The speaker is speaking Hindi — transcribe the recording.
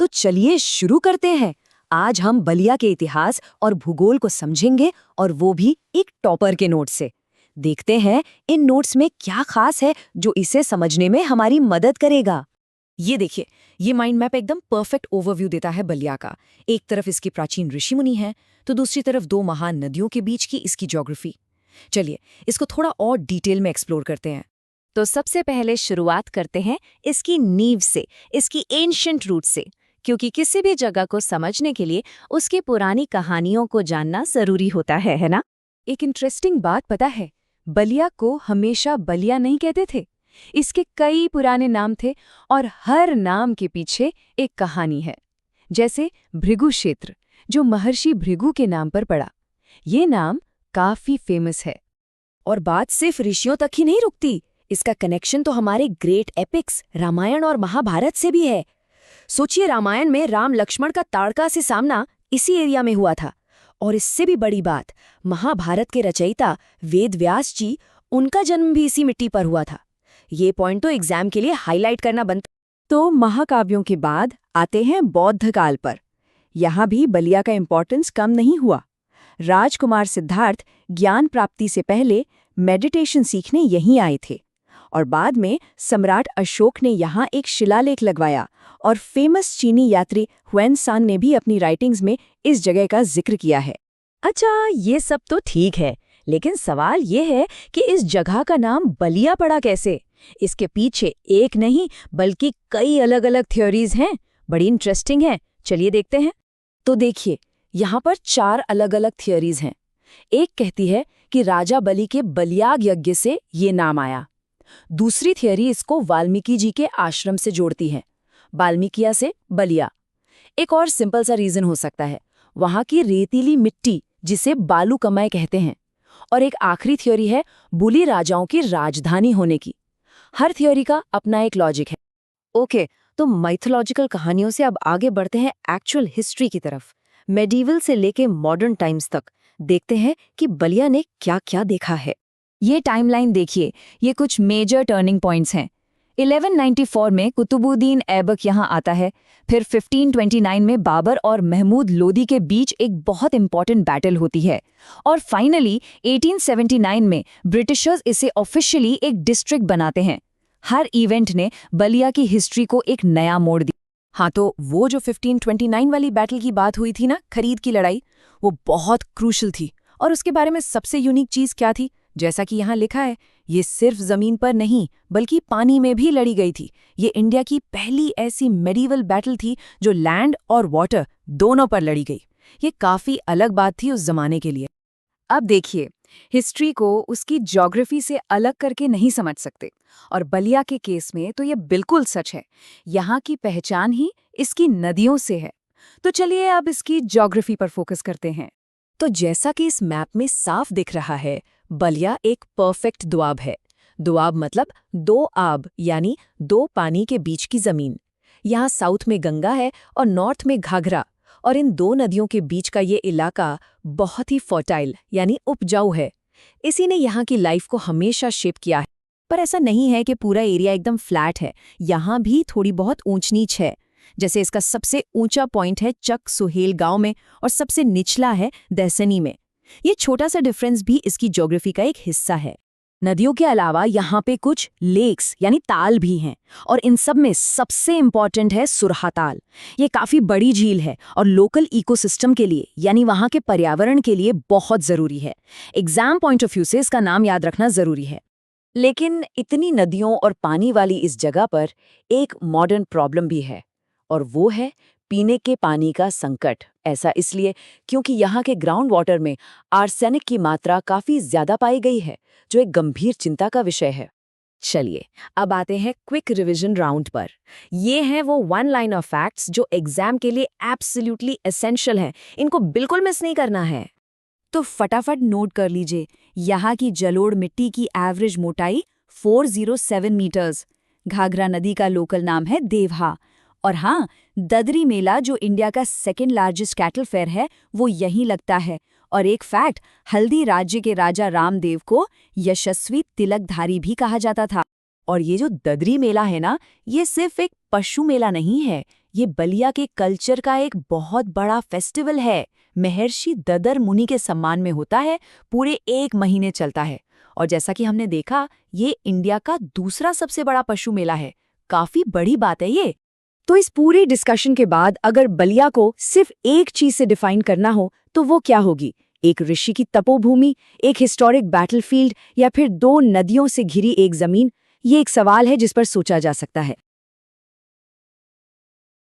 तो चलिए शुरू करते हैं। आज हम बलिया के इतिहास और भूगोल को समझेंगे, और वो भी एक टॉपर के नोट से। देखते हैं इन नोट्स में क्या खास है जो इसे समझने में हमारी मदद करेगा। ये देखिए, ये माइंड मैप एकदम परफेक्ट ओवरव्यू देता है बलिया का। एक तरफ इसकी प्राचीन ऋषि मुनि हैं, तो दूसरी तरफ दो महान नदियों के बीच की इसकी ज्योग्राफी। चलिए इसको थोड़ा और डिटेल में एक्सप्लोर करते हैं। तो सबसे पहले शुरुआत करते हैं इसकी नींव से, इसकी एंशिएंट रूट से, क्योंकि किसी भी जगह को समझने के लिए उसकी पुरानी कहानियों को जानना जरूरी होता है ना? एक इंटरेस्टिंग बात पता है, बलिया को हमेशा बलिया नहीं कहते थे। इसके कई पुराने नाम थे और हर नाम के पीछे एक कहानी है। जैसे भृगु क्षेत्र, जो महर्षि भृगु के नाम पर पड़ा। ये नाम काफी फेमस है। और बात सिर्फ ऋषियों तक ही नहीं रुकती, इसका कनेक्शन तो हमारे ग्रेट एपिक्स रामायण और महाभारत से भी है। सोचिए, रामायण में राम लक्ष्मण का ताड़का से सामना इसी एरिया में हुआ था। और इससे भी बड़ी बात, महाभारत के रचयिता वेद व्यास जी, उनका जन्म भी इसी मिट्टी पर हुआ था। ये पॉइंट तो एग्जाम के लिए हाईलाइट करना बनता। तो महाकाव्यों के बाद आते हैं बौद्ध काल पर। यहाँ भी बलिया का इंपॉर्टेंस कम नहीं हुआ। राजकुमार सिद्धार्थ ज्ञान प्राप्ति से पहले मेडिटेशन सीखने यहीं आए थे, और बाद में सम्राट अशोक ने यहाँ एक शिलालेख लगवाया, और फेमस चीनी यात्री हुएन-सान ने भी अपनी राइटिंग्स में इस जगह का जिक्र किया है। अच्छा, ये सब तो ठीक है, लेकिन सवाल ये है कि इस जगह का नाम बलिया पड़ा कैसे? इसके पीछे एक नहीं बल्कि कई अलग अलग थ्योरीज हैं। बड़ी इंटरेस्टिंग है, चलिए देखते हैं। तो देखिए, यहाँ पर 4 अलग अलग थियरीज हैं। एक कहती है कि राजा बलि के बलियाग यज्ञ से ये नाम आया। दूसरी थियरी इसको वाल्मीकि जी के आश्रम से जोड़ती है, वाल्मीकिया से बलिया। एक और सिंपल सा रीजन हो सकता है वहाँ की रेतीली मिट्टी, जिसे बालू कमाए कहते हैं। और एक आखिरी थ्योरी है बुली राजाओं की राजधानी होने की। हर थ्योरी का अपना एक लॉजिक है। ओके, तो माइथोलॉजिकल कहानियों से अब आगे बढ़ते हैं एक्चुअल हिस्ट्री की तरफ। मेडिवल से लेके मॉडर्न टाइम्स तक देखते हैं कि बलिया ने क्या-क्या देखा है। ये टाइमलाइन देखिए, ये कुछ मेजर टर्निंग पॉइंट्स हैं। 1194 में कुतुबुद्दीन ऐबक यहाँ आता है। फिर 1529 में बाबर और महमूद लोदी के बीच एक बहुत इंपॉर्टेंट बैटल होती है। और फाइनली 1879 में ब्रिटिशर्स इसे ऑफिशियली एक डिस्ट्रिक्ट बनाते हैं। हर इवेंट ने बलिया की हिस्ट्री को एक नया मोड़ दिया। हाँ, तो वो जो 1529 वाली बैटल की बात हुई थी ना, खरीद की लड़ाई, वो बहुत क्रूशल थी। और उसके बारे में सबसे यूनिक चीज़ क्या थी? जैसा कि यहाँ लिखा है, ये सिर्फ जमीन पर नहीं बल्कि पानी में भी लड़ी गई थी। ये इंडिया की पहली ऐसी मेडिवल बैटल थी जो लैंड और वाटर दोनों पर लड़ी गई। ये काफी अलग बात थी उस जमाने के लिए। अब देखिए, हिस्ट्री को उसकी ज्योग्राफी से अलग करके नहीं समझ सकते, और बलिया के केस में तो ये बिल्कुल सच है। यहाँ की पहचान ही इसकी नदियों से है। तो चलिए अब इसकी ज्योग्राफी पर फोकस करते हैं। तो जैसा कि इस मैप में साफ दिख रहा है, बलिया एक परफेक्ट दोआब है। दोआब मतलब दो आब, यानी दो पानी के बीच की जमीन। यहाँ साउथ में गंगा है और नॉर्थ में घाघरा, और इन दो नदियों के बीच का ये इलाका बहुत ही फर्टाइल यानी उपजाऊ है। इसी ने यहाँ की लाइफ को हमेशा शेप किया है। पर ऐसा नहीं है कि पूरा एरिया एकदम फ्लैट है, यहाँ भी थोड़ी बहुत ऊंच नीच है। जैसे इसका सबसे ऊंचा पॉइंट है चक सुहेल गांव में, और सबसे निचला है दहसनी में। ये छोटा सा डिफरेंस भी इसकी ज्योग्राफी का एक हिस्सा है। नदियों के अलावा यहाँ पे कुछ लेक्स यानी ताल भी हैं, और इन सब में सबसे इम्पॉर्टेंट है सुरहा ताल। ये काफ़ी बड़ी झील है और लोकल इकोसिस्टम के लिए यानी वहाँ के पर्यावरण के लिए बहुत ज़रूरी है। एग्जाम पॉइंट ऑफ व्यू से इसका नाम याद रखना ज़रूरी है। लेकिन इतनी नदियों और पानी वाली इस जगह पर एक मॉडर्न प्रॉब्लम भी है, और वो है पीने के पानी का संकट। ऐसा इसलिए क्योंकि यहाँ के ग्राउंड वाटर में आर्सेनिक की मात्रा काफ़ी ज़्यादा पाई गई है, जो एक गंभीर चिंता का विषय है। चलिए अब आते हैं क्विक रिवीजन राउंड पर। ये हैं वो 1 लाइन ऑफ फैक्ट्स जो एग्जाम के लिए एब्सोल्युटली एसेंशियल हैं। इनको बिल्कुल मिस नहीं करना है। तो फटाफट नोट कर लीजिए, यहाँ की जलोढ़ मिट्टी की एवरेज मोटाई 407 मीटर्स। घाघरा नदी का लोकल नाम है देवहा। और हाँ, ददरी मेला जो इंडिया का सेकेंड लार्जेस्ट कैटल फेयर है, वो यहीं लगता है। और एक फैक्ट, हल्दी राज्य के राजा रामदेव को यशस्वी तिलकधारी भी कहा जाता था। और ये जो ददरी मेला है ना, ये सिर्फ एक पशु मेला नहीं है, ये बलिया के कल्चर का एक बहुत बड़ा फेस्टिवल है। महर्षि ददर मुनि के सम्मान में होता है, पूरे 1 महीने चलता है। और जैसा कि हमने देखा, ये इंडिया का दूसरा सबसे बड़ा पशु मेला है। काफी बड़ी बात है ये। तो इस पूरे डिस्कशन के बाद अगर बलिया को सिर्फ एक चीज से डिफाइन करना हो तो वो क्या होगी? एक ऋषि की तपोभूमि, एक हिस्टोरिक बैटलफील्ड, या फिर 2 नदियों से घिरी एक जमीन? ये एक सवाल है जिस पर सोचा जा सकता है।